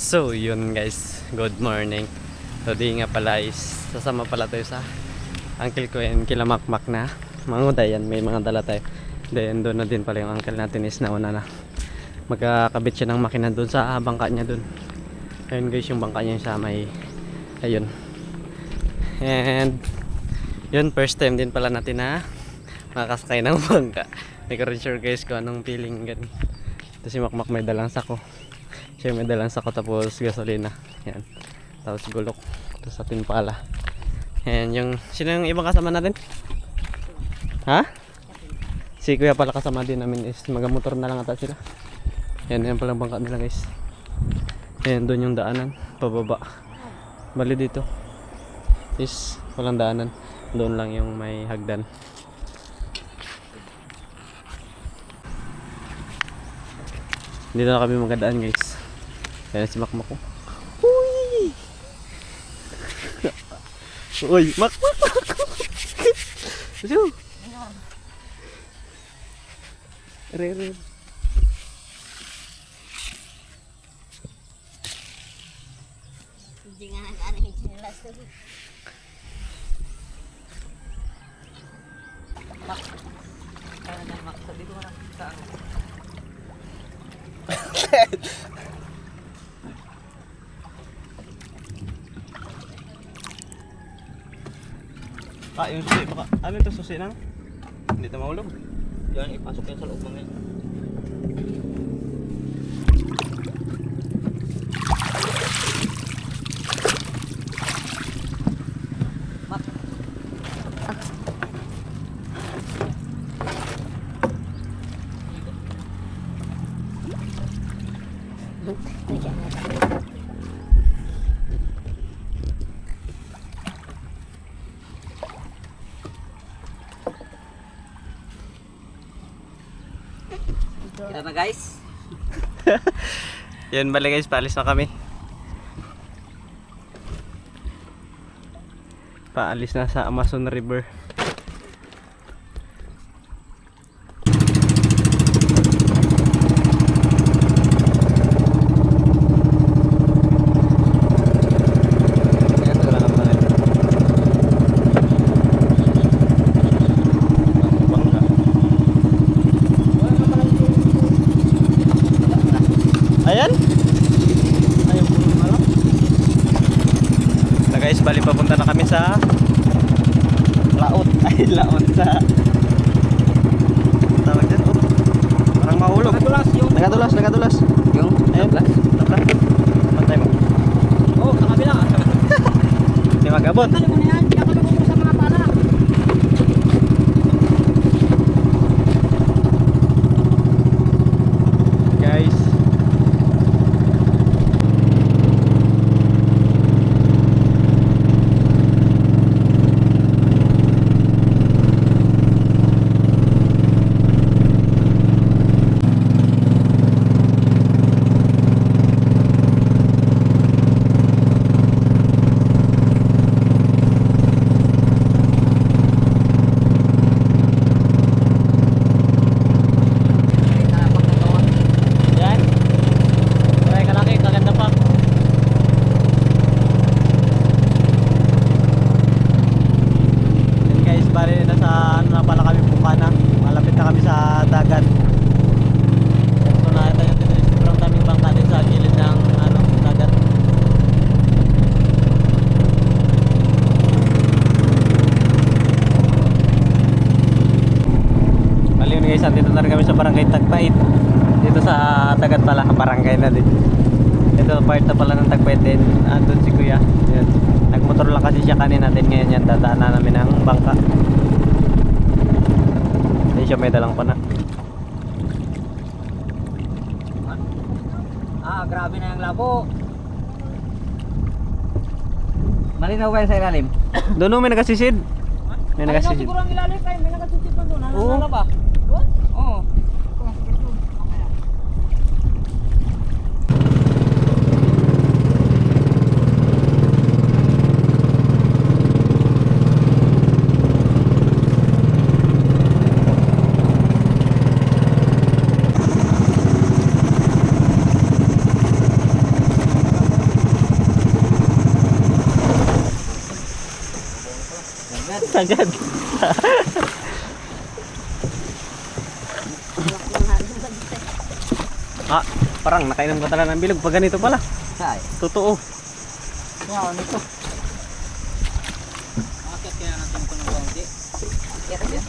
So yun guys, good morning. So di nga pala is sasama pala tayo sa uncle ko and kila Makmak na manguda yan, may mga dala tayo. Then doon na din pala yung uncle natin is nauna na magkakabit siya ng makina doon sa bangka niya doon. Ayun guys, yung bangka niya sa may ayun. And yun, first time din pala natin na makakasakay ng bangka. Hindi ko rin sure guys kung anong feeling gan. Ito si Makmak may dalang sako. Siya may dalang sako tapos gasolina. Yan. Tapos gulok. Tapos ating pala. And yung, sino yung ibang kasama natin? Ha? Si kuya pala kasama din namin is magamotor na lang ata sila. Yan, yan palang bangka nila guys. Yan, doon yung daanan. Pababa. Bali dito is walang daanan. Doon lang yung may hagdan. Dito na kami magadaan guys. Yan si Makmak ko. Uy! Uy! Makmak! Masyo! Re-re. Hindi nga nag-ano yung sinilas ko. Mak. Kaya na Mak. Dito ka na sa ano. Yung susi. Baka, ano ito susi na? Hindi ito mahulog. Yan, ipasok yan sa loob mga yan. Mak. Kita na guys. Yan bali guys, paalis na kami. Paalis na sa Amazon River. Ayan. Ayun po malam. Na guys, bali papunta na kami sa laot. Ay, laot sa tawag dyan. Oh. Parang mahulog. Nagadulas. Yung Ayun. Tablas. Pantay mo. oh, sa kabila. Hindi magabot. Ano mo na yan? Kakalubog mo sa mga pala. Guys. Yan. Maray kalaki, kaganda pa. Yan guys, bali nasa ano na pala kami Bukana. Malapit na kami sa dagat. Ito na ito yung sobrang daming bangka din sa gilid ng ano, dagat. Bali yun guys, dito na rin kami sa Barangay Tagpait. Dito sa dagat pala, barangay na din. Ito part na pala ng Tagpait din. Andun si kuya. Yan. Nagmotor lang kasi siya kanina din, ngayon yan dadaan na namin ng bangka. Hindi siya may dalang pa na. Ah, grabe na yung labo. Malinaw kayo sa ilalim. Doon may nagasisid. May Ano nagasisid. siguro ang ilalim kayo? May nagasusit pa doon. Oo. Ano ba? Doon? Oo. agad. Ah, parang nakainom ka talaga ng bilog pag ganito pala. Ay. Totoo. Wow, nito. Bakit kaya natin ito ng kaunti? Yan.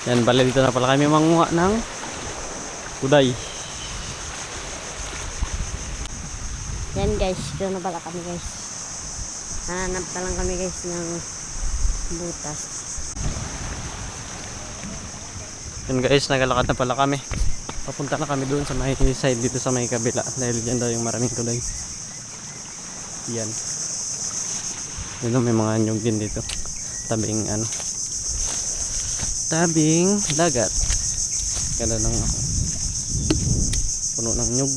Yan, bali dito na pala kami manguha ng kuday. Yan guys, dito na pala kami guys. Hanap na lang kami guys ng butas. Yan guys, nagalakad na pala kami. Papunta na kami doon sa may side dito sa may kabila dahil dyan daw yung maraming kuday. Yan. Dito may mga nyug din dito. Tabing ano. Tabing dagat. Ganda lang ako. Puno ng nyug.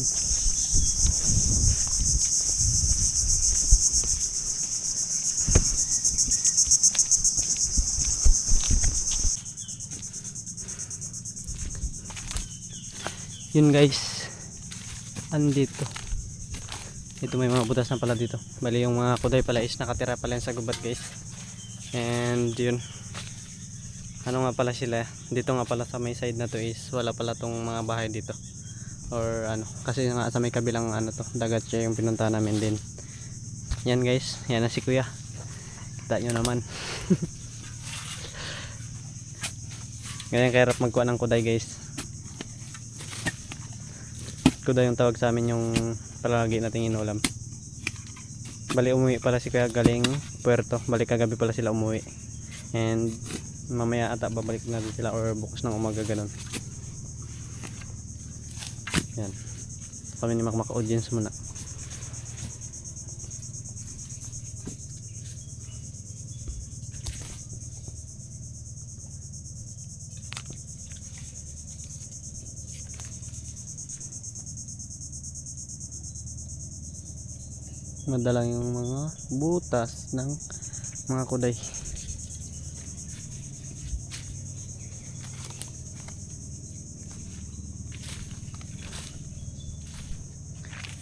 Yun guys, andito. Ito may mga butas na pala dito. Bali yung mga kuday pala is nakatira pala yan sa gubat guys. And yun, ano nga pala sila, dito nga pala sa may side na to is wala pala tong mga bahay dito. Or ano, kasi nga sa may kabilang ano to, dagat siya yung pinunta namin din. Yan guys, yan na si kuya. Kita nyo naman. Ganyan kahirap magkuha ng kuday guys. Kuday yung tawag sa amin yung palagi nating inulam. Bali umuwi pala si kuya galing Puerto. Balik kagabi pala sila umuwi. And mamaya ata babalik na din sila or bukas ng umaga ganun. Yan. Kami ni Makmak audience muna. Madalang yung mga butas ng mga kuday.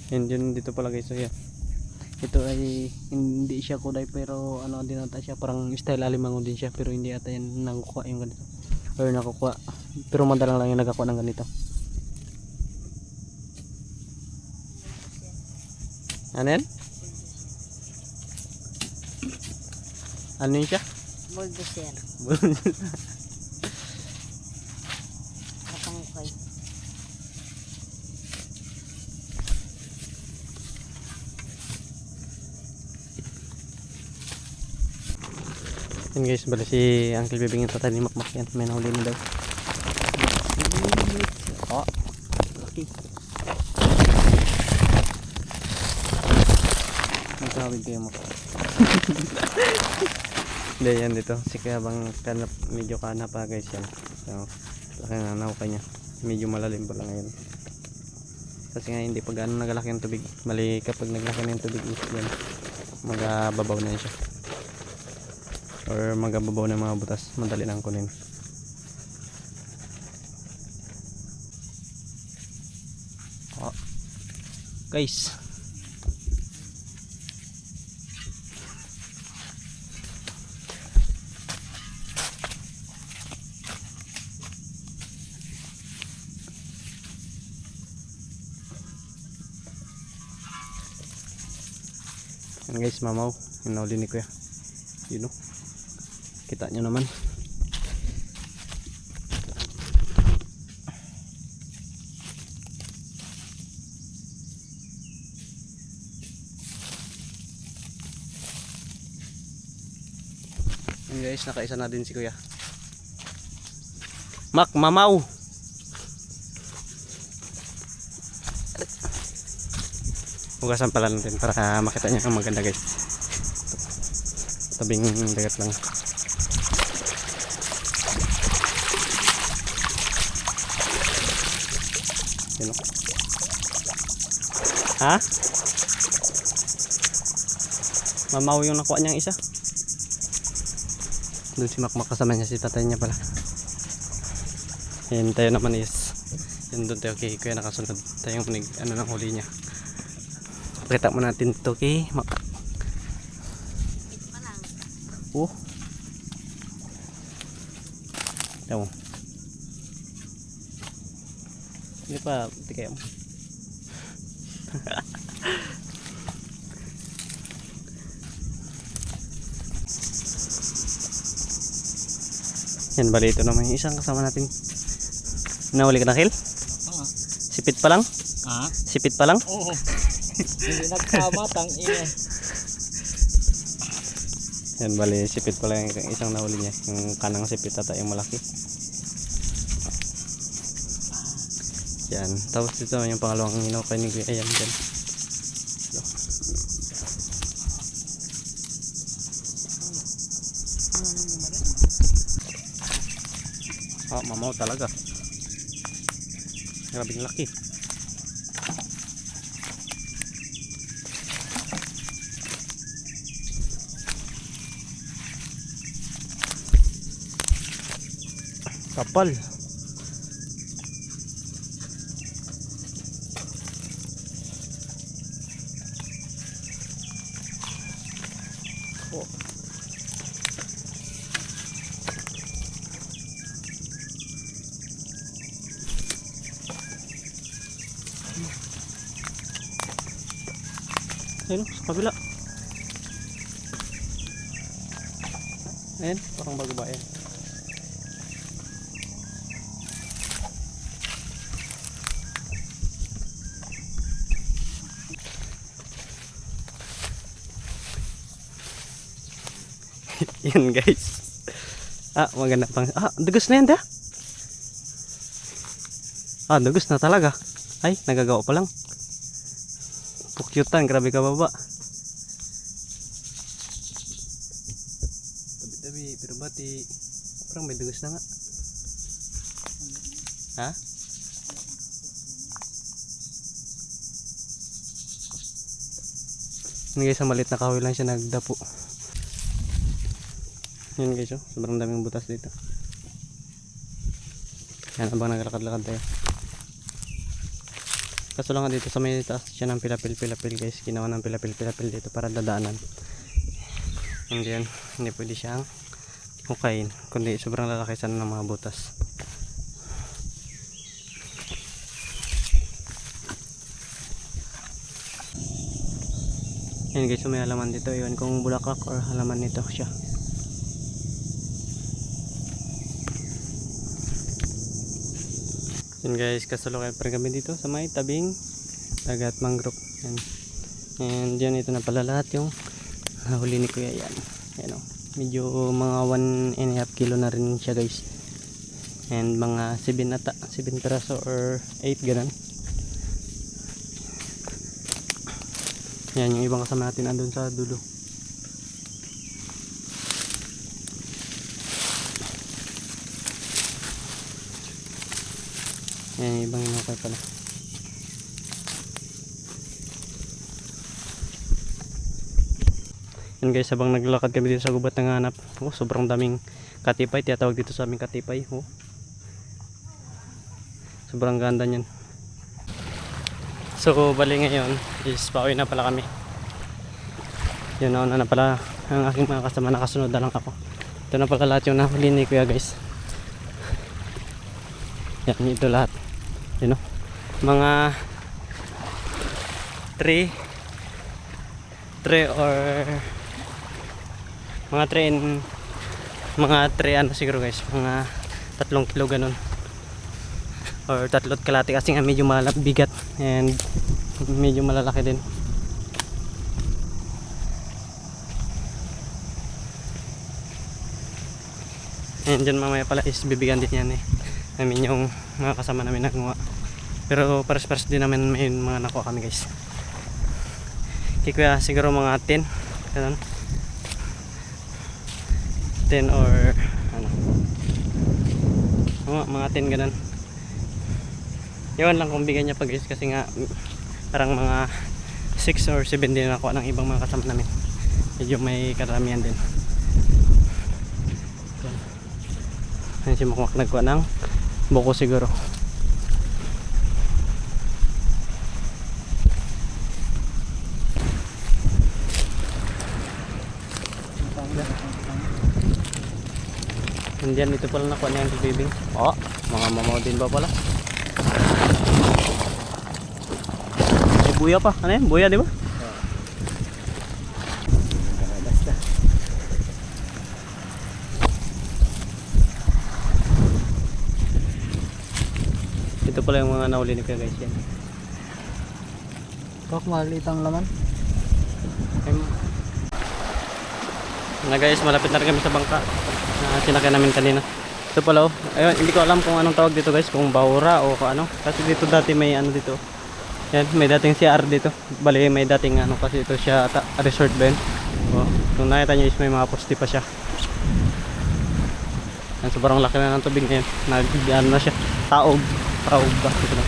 And yun dito pala guys, so yeah. Ito ay hindi siya kuday pero ano din ata siya, parang style alimango din siya pero hindi ata yan nakukuha yung ganito or nakukuha, pero madalang lang yung nagkakuha ng ganito. Ano yan? Ano yun siya? Bulldozer. Katangkay. Yan guys, bali si Uncle Bibing yung tatay ni Makmak yan. May nahuli na daw. Oh, okay. Magkawid kayo mo. Hindi yan dito. Si kaya bang kanap, medyo kana pa guys yan. So, laki na nakuha niya. Medyo malalim pa lang ngayon. Kasi nga hindi pag ano nagalaki yung tubig. Mali kapag naglaki na yung tubig is yan. Magababaw na siya. Or magababaw na mga butas. Madali lang kunin. Oh. Guys. Yan guys, mamaw. Hinauli ni kuya. Yun o. Kita nyo naman. Yan guys, nakaisa na din si kuya. Mak, mamaw. Hugasan pala natin para makita niya ang maganda guys. Tabing dagat lang. Yun, oh. Ha? Mamaw yung nakuha niyang isa. Doon si Makmak, kasama niya si tatay niya pala. Yan tayo naman is yun doon tayo kay kuya nakasunod tayong ano ng huli niya. Pakita mo natin ito kay Mak. Ito pa lang. Oh. Ito. Hindi pa tikay mo. Yan, bali ito naman yung isang kasama natin. Nahuli ka na, Khil? Ah. Sipit pa lang? Ah? Sipit pa lang? Oo. Hindi nagkama, tang ina. Yan, bali sipit pa lang yung isang nahuli niya. Yung kanang sipit ata yung malaki. Yan, tapos dito yung pangalawang hinukay ni Kuya. Ayan, dyan. Ito. Ah, mamaw talaga. Grabing laki. Kapal. Oh. Ayun, sa kabila. Ayan, parang bago ba yan. Yan guys. Ah, maganda pang. Ah, dugos na yan da. Ah, dugos na talaga. Ay, nagagawa pa lang. Pukyutan, grabe ka baba. Tabi-tabi, pero bati. Parang may dugos na nga. Ha? Yan guys, sa malit na kahoy lang siya nagdapo. Yan guys, oh, sobrang daming butas dito. Yan, abang naglalakad-lakad tayo. Kaso lang dito sa may taas siya ng pilapil guys. Ginawa ng pilapil dito para dadaanan. Hindi pwede siyang hukayin. Kundi sobrang lalaki sana ng mga butas. Yan guys, so may halaman dito. Iwan kung bulaklak or halaman nito siya. Yan guys, kasalukuyan pa rin kami dito sa may tabing dagat mangrove. Yan. And yan, ito na pala lahat yung nahuli ni Kuya. Yan. Yan, oh. Medyo mga 1.5 kilo na rin siya guys. And mga 7 ata, 7 peraso or 8 ganun. Yan, yung ibang kasama natin andun sa dulo. Yan, yung ibang inukay pala. Yan guys, habang naglalakad kami dito sa gubat ng hanap. Oh, sobrang daming katipay. Tiyatawag dito sa aming katipay. Oh. Sobrang ganda niyan. So, bali ngayon is pauwi na pala kami. Yun, nauna na pala ang aking mga kasama, nakasunod na lang ako. Ito na pala lahat yung nahuli ni Kuya guys. Yan, ito lahat. You know, mga 3 or mga 3 ano siguro guys, mga 3 kilo ganun or 3 kalahati kasi nga medyo bigat and medyo malalaki din. And dyan mamaya pala is bibigyan din yan namin yung mga kasama namin nakuha. Pero pares-pares din namin may mga nakuha kami guys. Kaya kuya siguro mga 10 ganun. 10 or ano, mga 10 ganun. Iwan lang kung bigyan niya pa guys kasi nga parang mga 6 or 7 din ako ng ibang mga kasama namin. Medyo may karamihan din. Ayun si Makmak nagkuha ng buko siguro. Indian ito pala nakuha niya yung bibing. Oh, mga mamaw din ba pala? May buya pa. Ano yan? Buya di ba? Basta. Ito pala yung mga nahuli ni Kuya guys yan. Bak, maliit ang laman. Na guys, malapit na rin kami sa bangka na sinakyan namin kanina. Ito pala oh. Ayun, hindi ko alam kung anong tawag dito guys, kung bahura o kung ano. Kasi dito dati may ano dito. Yan, may dating CR dito. Bali may dating ano kasi ito siya resort ba yun? Oh, kung nakita nyo is may mga poste pa siya. Yan, sobrang laki na ng tubig ngayon. Ano na siya, taog ba? Ito na.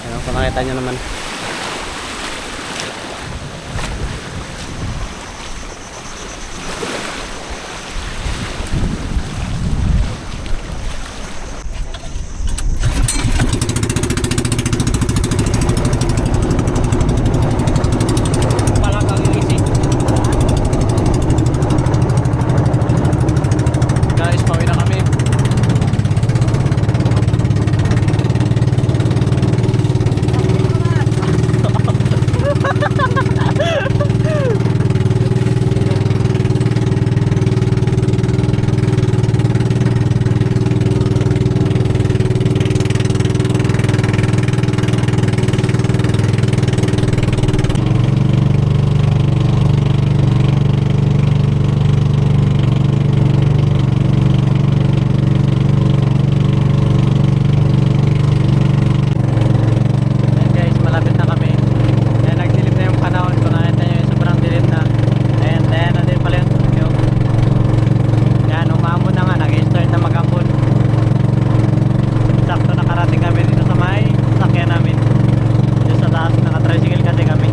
Ayun, kung nakita nyo naman. Guys, pauwi na kami. Ayan guys, malapit na kami. Ayan, nagdilim na yung panahon. Kung nakita nyo yung sobrang dilim na. Ayan, ayan na din pala yung ayan, umamon na nga. Nag-start na mag-ambon. Sakto nakarating kami dito sa may sasakyan namin. Dito sa taas, naka-tricycle kasi kami.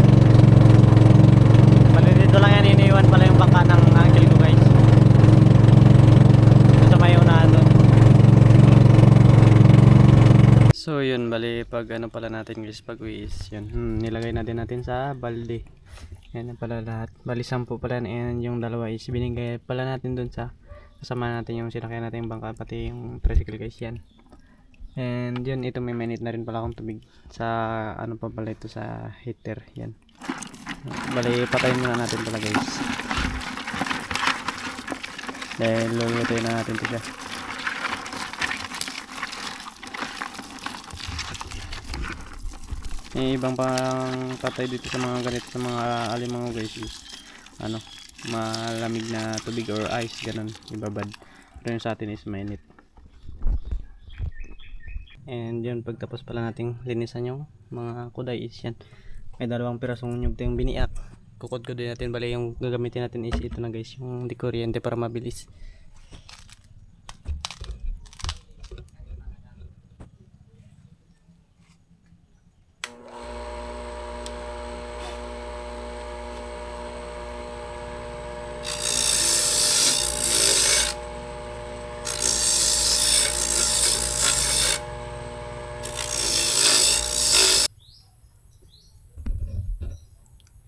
Bali dito lang yan, iniiwan pala yung bangka ng uncle ko guys. Dito sa may unahan doon. So yun, bali pag ano pala natin guys, pag uwi is yun, nilagay na din natin sa balde. Yan na pala lahat. Bali 10 pala, and yung dalawa is binigay pala natin dun sa kasama natin yung sinakyan natin yung bangka, pati yung tricycle guys yan. And yun, ito may minute na rin pala akong tubig sa ano pa pala ito, sa heater yan. Bali patayin muna natin pala guys. Dahil lulutuin na natin ito siya. May ibang pang patay dito sa mga ganito, sa mga alimango guys is ano, malamig na tubig or ice, ganun, ibabad. Pero yung sa atin is mainit. And yun, pagtapos pala nating linisan yung mga kuday is yan. May 2 pirasong nyug tayong biniak. Kukod din natin, bali yung gagamitin natin is ito na guys, yung di kuryente para mabilis.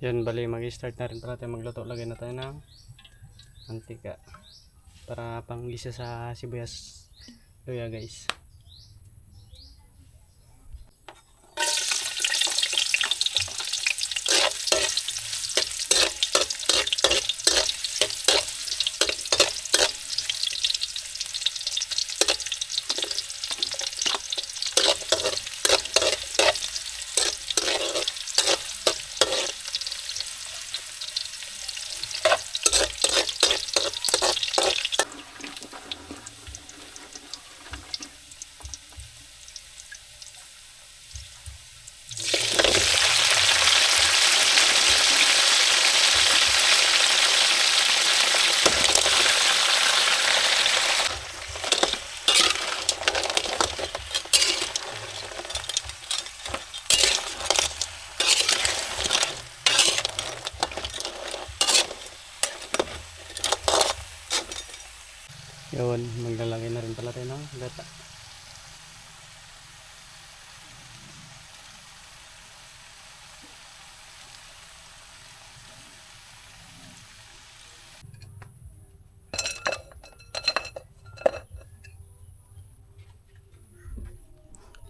Yan, bali mag-start na rin pala tayo magluto. Lagay na tayo ng mantika para panggisa sa sibuyas luya guys. Yun, maglalagay na rin pala tayo ng gata.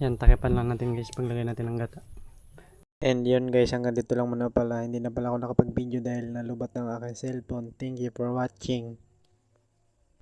Yan, takipan lang natin guys paglagay natin ng gata. And yun guys, hanggang dito lang muna pala. Hindi na pala ako nakapag-video dahil nalubat ng aking cellphone. Thank you for watching.